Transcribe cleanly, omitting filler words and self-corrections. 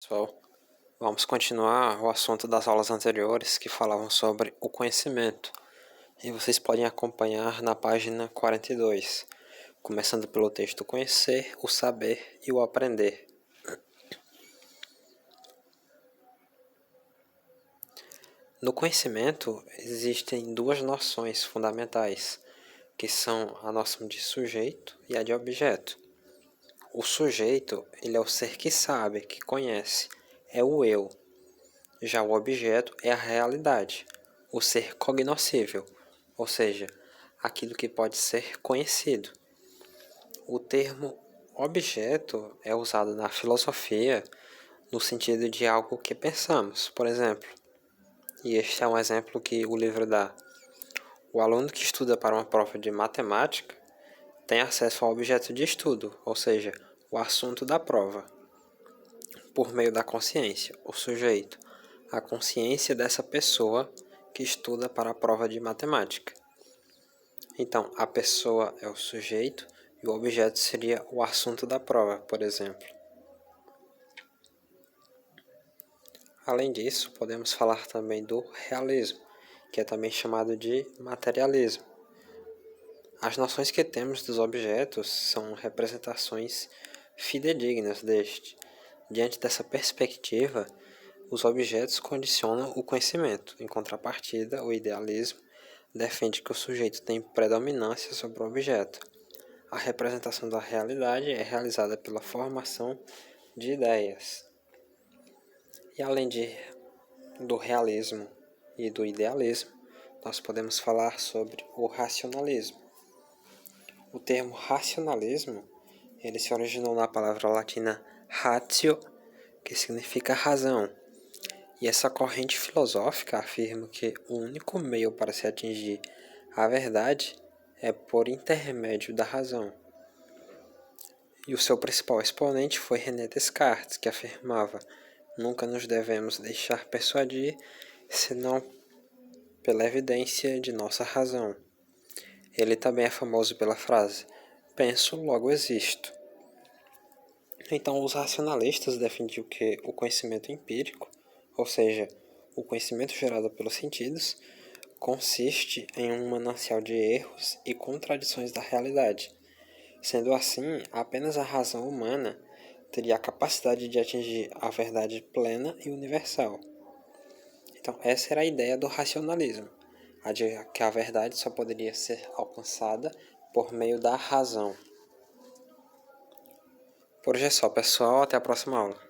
Pessoal, vamos continuar o assunto das aulas anteriores que falavam sobre o conhecimento. E vocês podem acompanhar na página 42, começando pelo texto conhecer, o saber e o aprender. No conhecimento existem duas noções fundamentais, que são a noção de sujeito e a de objeto. O sujeito, ele é o ser que sabe, que conhece, é o eu. Já o objeto é a realidade, o ser cognoscível, ou seja, aquilo que pode ser conhecido. O termo objeto é usado na filosofia no sentido de algo que pensamos, por exemplo. E este é um exemplo que o livro dá. O aluno que estuda para uma prova de matemática tem acesso ao objeto de estudo, ou seja, o assunto da prova, por meio da consciência, o sujeito, a consciência dessa pessoa que estuda para a prova de matemática. Então, a pessoa é o sujeito e o objeto seria o assunto da prova, por exemplo. Além disso, podemos falar também do realismo, que é também chamado de materialismo. As noções que temos dos objetos são representações fidedignas deste. Diante dessa perspectiva, os objetos condicionam o conhecimento. Em contrapartida, o idealismo defende que o sujeito tem predominância sobre o objeto. A representação da realidade é realizada pela formação de ideias. E além do realismo e do idealismo, nós podemos falar sobre o racionalismo. O termo racionalismo, ele se originou na palavra latina ratio, que significa razão. E essa corrente filosófica afirma que o único meio para se atingir a verdade é por intermédio da razão. E o seu principal exponente foi René Descartes, que afirmava: nunca nos devemos deixar persuadir, senão pela evidência de nossa razão. Ele também é famoso pela frase: penso, logo existo. Então, os racionalistas defendiam que o conhecimento empírico, ou seja, o conhecimento gerado pelos sentidos, consiste em um manancial de erros e contradições da realidade. Sendo assim, apenas a razão humana teria a capacidade de atingir a verdade plena e universal. Então, essa era a ideia do racionalismo, a de que a verdade só poderia ser alcançada por meio da razão. Por hoje é só, pessoal. Até a próxima aula.